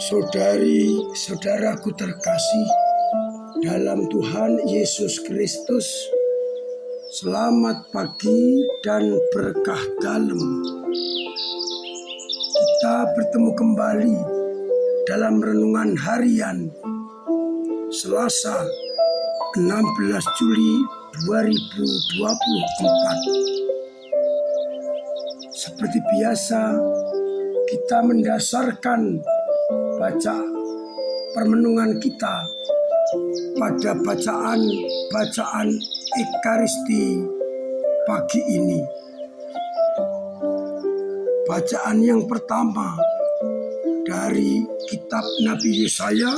Saudari-saudaraku terkasih dalam Tuhan Yesus Kristus, selamat pagi dan berkah dalam. Kita bertemu kembali dalam renungan harian Selasa 16 Juli 2024. Seperti biasa, kita mendasarkan permenungan kita pada bacaan Ekaristi pagi ini. Bacaan yang pertama dari kitab Nabi Yesaya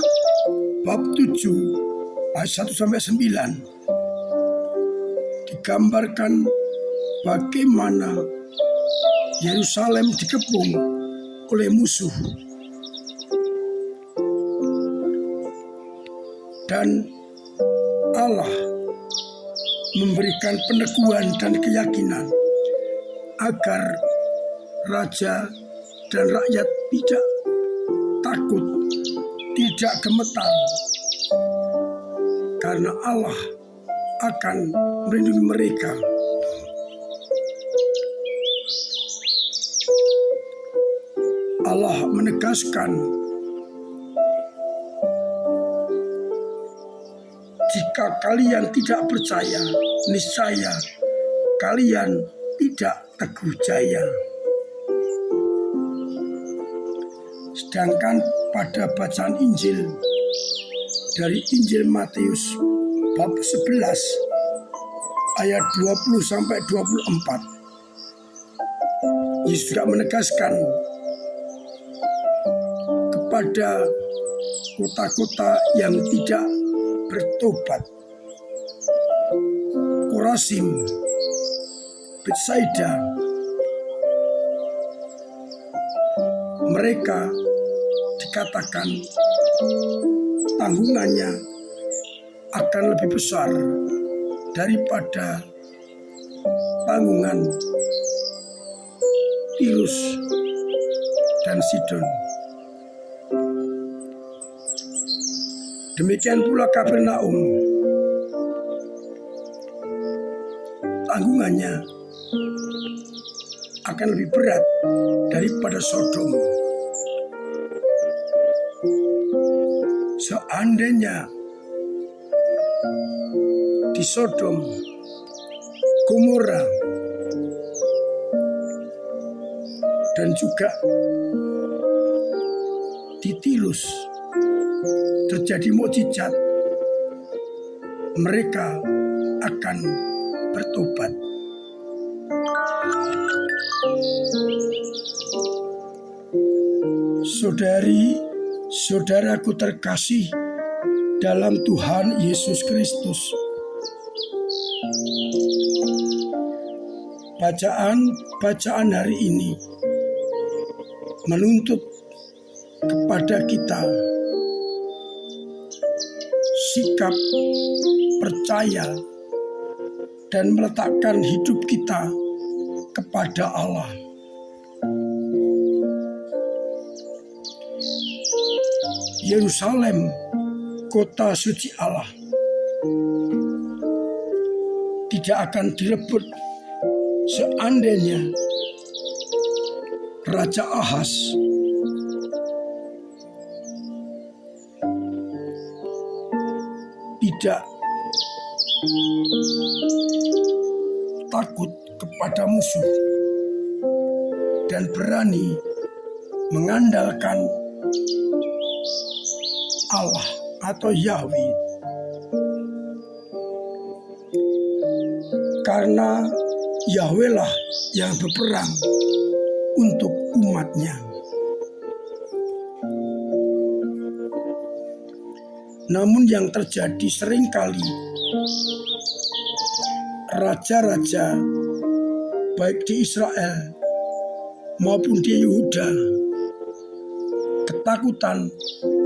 bab 7 ayat 1-9. Digambarkan bagaimana Yerusalem dikepung oleh musuh. Dan Allah memberikan peneguhan dan keyakinan agar raja dan rakyat tidak takut, tidak gemetar, karena Allah akan melindungi mereka. Allah menegaskan, jika kalian tidak percaya, niscaya kalian tidak teguh jaya. Sedangkan pada bacaan Injil dari Injil Matius bab 11 ayat 20-24, Yesus juga menegaskan kepada kota-kota yang tidak bertobat, Korazim, Betsaida, mereka dikatakan tanggungannya akan lebih besar daripada tanggungan Tirus dan Sidon. Demikian pula Kapernaum, tanggungannya akan lebih berat daripada Sodom. Seandainya di Sodom, Gomora, dan juga di Tirus terjadi mukjizat, mereka akan bertobat. Saudari-saudaraku terkasih dalam Tuhan Yesus Kristus, bacaan hari ini menuntut kepada kita sikap percaya dan meletakkan hidup kita kepada Allah. Yerusalem, kota suci Allah, tidak akan direbut seandainya Raja Ahaz tidak takut kepada musuh dan berani mengandalkan Allah atau Yahweh, karena Yahweh lah yang berperang untuk umatnya. Namun yang terjadi seringkali, raja-raja baik di Israel maupun di Yehuda ketakutan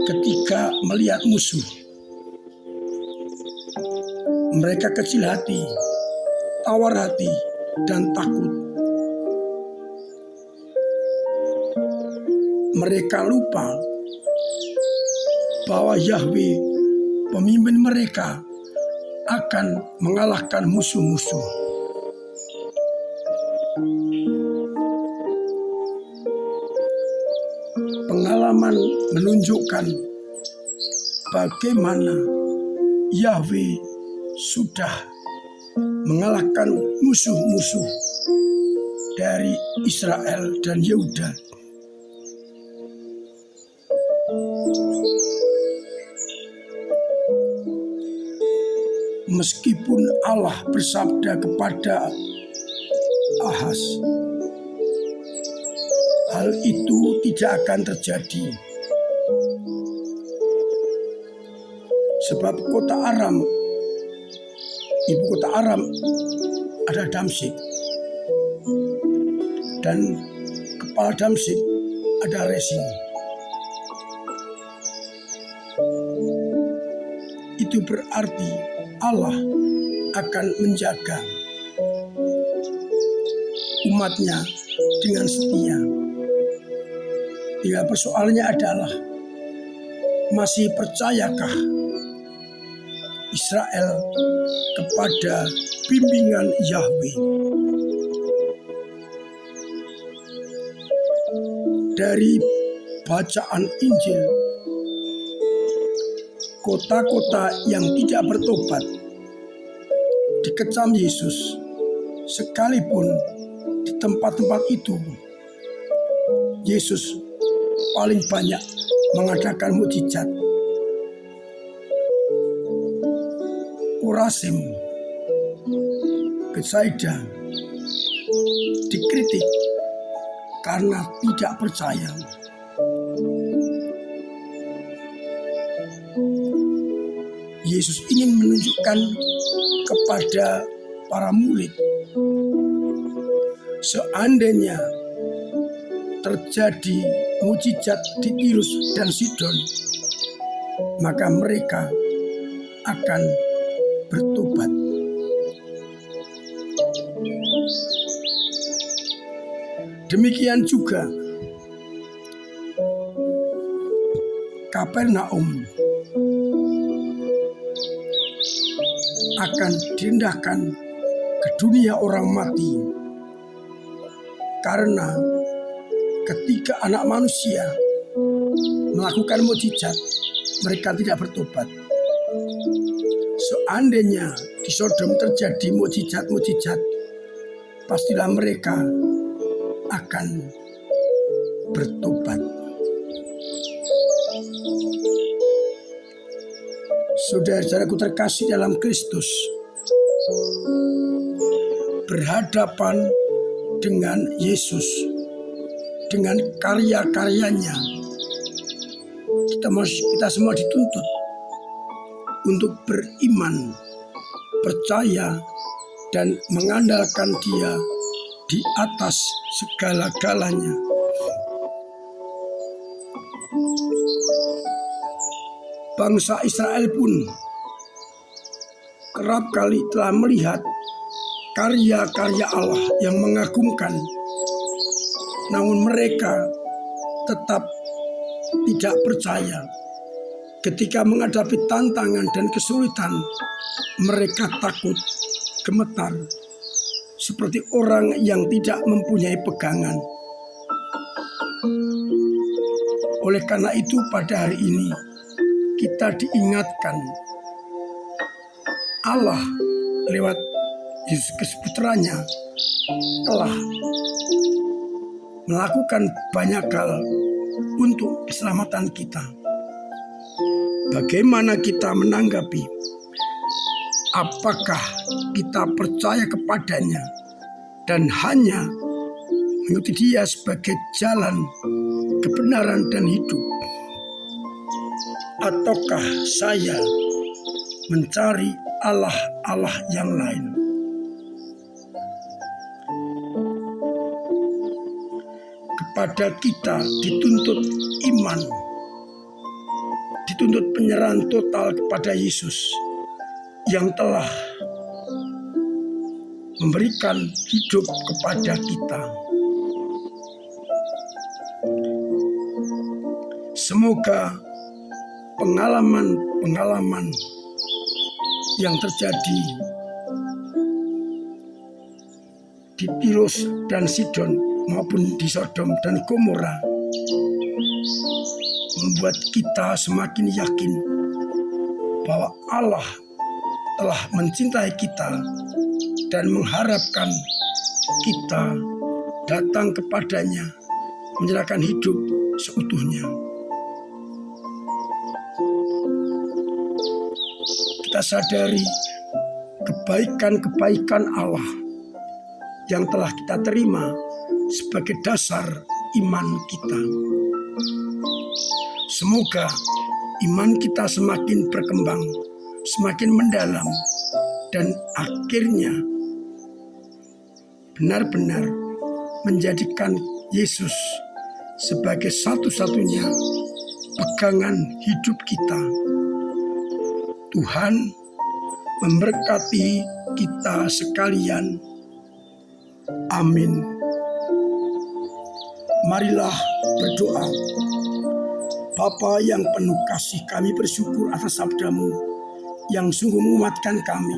ketika melihat musuh. Mereka kecil hati, tawar hati, dan takut. Mereka lupa bahwa Yahweh, pemimpin mereka, akan mengalahkan musuh-musuh. Pengalaman menunjukkan bagaimana Yahweh sudah mengalahkan musuh-musuh dari Israel dan Yehuda. Meskipun Allah bersabda kepada Ahaz, hal itu tidak akan terjadi. Sebab kota Aram, ibu kota Aram adalah Damsyik, dan kepala Damsyik adalah Rezin. Itu berarti Allah akan menjaga umatnya dengan setia. Ya, persoalannya adalah masih percayakah Israel kepada bimbingan Yahweh? Dari bacaan Injil, kota-kota yang tidak bertobat dikecam Yesus, sekalipun di tempat-tempat itu Yesus paling banyak mengadakan mukjizat. Korazim, Betsaida dikritik karena tidak percaya. Yesus ingin menunjukkan kepada para murid, seandainya terjadi mukjizat di Tirus dan Sidon, maka mereka akan bertobat. Demikian juga Kapernaum akan direndahkan ke dunia orang mati, karena ketika anak manusia melakukan mukjizat, mereka tidak bertobat. Seandainya di Sodom terjadi mukjizat-mukjizat, pastilah mereka akan bertobat. Saudara-saudaraku terkasih dalam Kristus, berhadapan dengan Yesus, dengan karya-karyanya, kita semua dituntut untuk beriman, percaya, dan mengandalkan Dia di atas segala-galanya. Bangsa Israel pun kerap kali telah melihat karya-karya Allah yang mengagumkan, namun mereka tetap tidak percaya. Ketika menghadapi tantangan dan kesulitan, mereka takut, gemetar, seperti orang yang tidak mempunyai pegangan. Oleh karena itu, pada hari ini kita diingatkan Allah lewat Yesus Kristus Putranya telah melakukan banyak hal untuk keselamatan kita. Bagaimana kita menanggapi? Apakah kita percaya kepadanya dan hanya mengikuti Dia sebagai jalan kebenaran dan hidup? Ataukah saya mencari Allah-Allah yang lain? Kepada kita dituntut iman, dituntut penyerahan total kepada Yesus yang telah memberikan hidup kepada kita. Semoga pengalaman-pengalaman yang terjadi di Tirus dan Sidon maupun di Sodom dan Gomora membuat kita semakin yakin bahwa Allah telah mencintai kita dan mengharapkan kita datang kepadanya, menyerahkan hidup seutuhnya. Kita sadari kebaikan-kebaikan Allah yang telah kita terima sebagai dasar iman kita. Semoga iman kita semakin berkembang, semakin mendalam, dan akhirnya benar-benar menjadikan Yesus sebagai satu-satunya pegangan hidup kita. Tuhan memberkati kita sekalian. Amin. Marilah berdoa. Bapa yang penuh kasih, kami bersyukur atas sabda-Mu yang sungguh menguatkan kami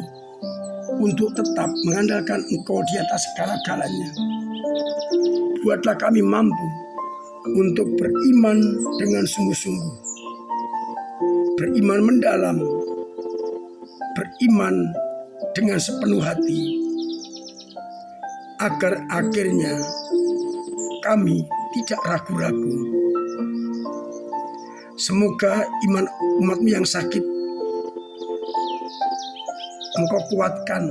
untuk tetap mengandalkan Engkau di atas segala-galanya. Buatlah kami mampu untuk beriman dengan sungguh-sungguh, beriman mendalam, beriman dengan sepenuh hati, agar akhirnya kami tidak ragu-ragu. Semoga iman umat-Mu yang sakit Engkau kuatkan,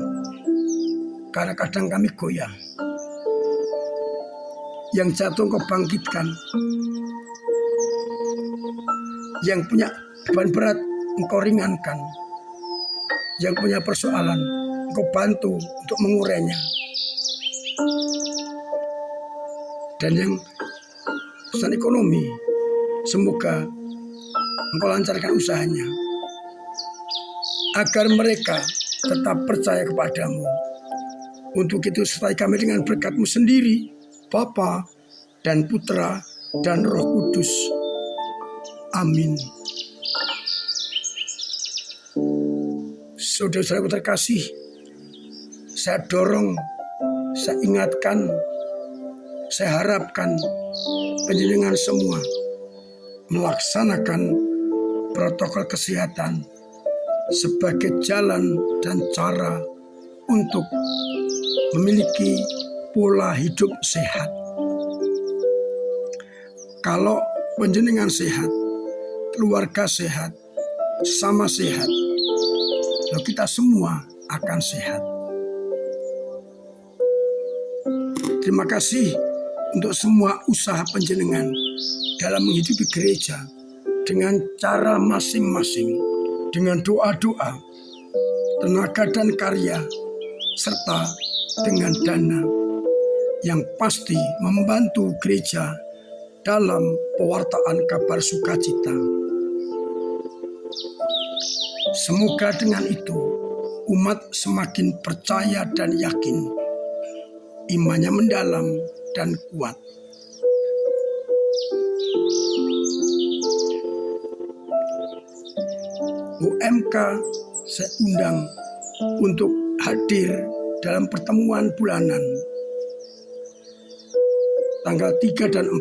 karena kadang kami goyah. Yang jatuh Engkau bangkitkan, yang punya beban berat Engkau ringankan, yang punya persoalan Engkau bantu untuk mengurainya, dan yang urusan ekonomi semoga Engkau lancarkan usahanya, agar mereka tetap percaya kepadamu. Untuk itu sertai kami dengan berkat-Mu sendiri, Bapa dan Putra dan Roh Kudus. Amin. Saudara-saudaraku terkasih, saya dorong, saya ingatkan, saya harapkan panjenengan semua melaksanakan protokol kesehatan sebagai jalan dan cara untuk memiliki pola hidup sehat. Kalau panjenengan sehat, keluarga sehat, sesama sehat, lalu kita semua akan sehat. Terima kasih untuk semua usaha panjenengan dalam menghidupi gereja dengan cara masing-masing, dengan doa-doa, tenaga dan karya, serta dengan dana yang pasti membantu gereja dalam pewartaan kabar sukacita. Semoga dengan itu umat semakin percaya dan yakin, imannya mendalam dan kuat. UMK saya undang untuk hadir dalam pertemuan bulanan tanggal 3 dan 4.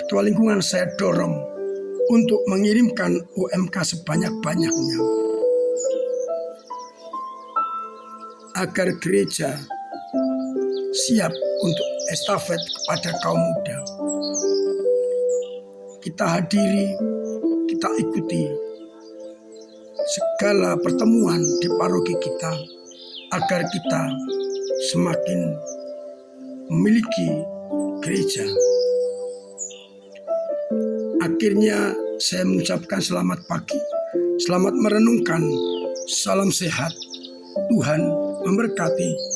Ketua lingkungan saya dorong untuk mengirimkan UMK sebanyak-banyaknya agar gereja siap untuk estafet kepada kaum muda. Kita hadiri, kita ikuti segala pertemuan di paroki kita agar kita semakin memiliki gereja. Akhirnya saya mengucapkan selamat pagi, selamat merenungkan, salam sehat, Tuhan memberkati.